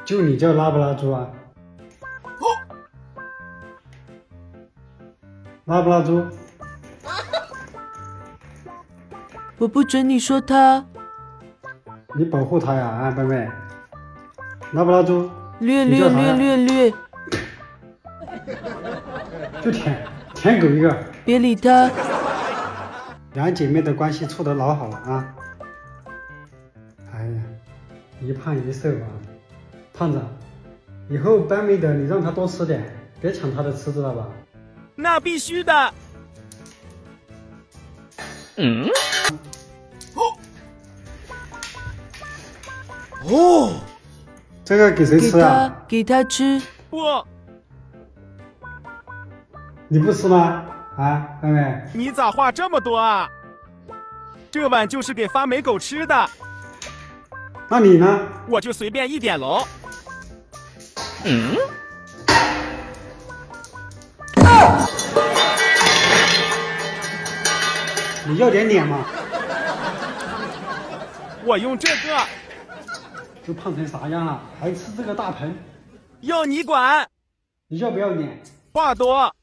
就你叫拉不拉猪啊？拉不拉猪？我不准你说他。你保护它呀，啊，妹妹。拉不拉猪？略略略略略，就舔狗一个。别理他。两姐妹的关系处得老好了啊！哎呀，一胖一瘦啊，胖子，以后班妹的你让她多吃点，别抢她的吃，知道吧？那必须的。哦，这个给谁吃啊？给他吃。不，你不吃吗？啊，妹妹。你咋话这么多啊？这碗就是给发霉狗吃的。那你呢？我就随便一点喽。你要点脸吗？我用这个。都胖成啥样了，还吃这个大盆？要你管？你要不要脸？话多。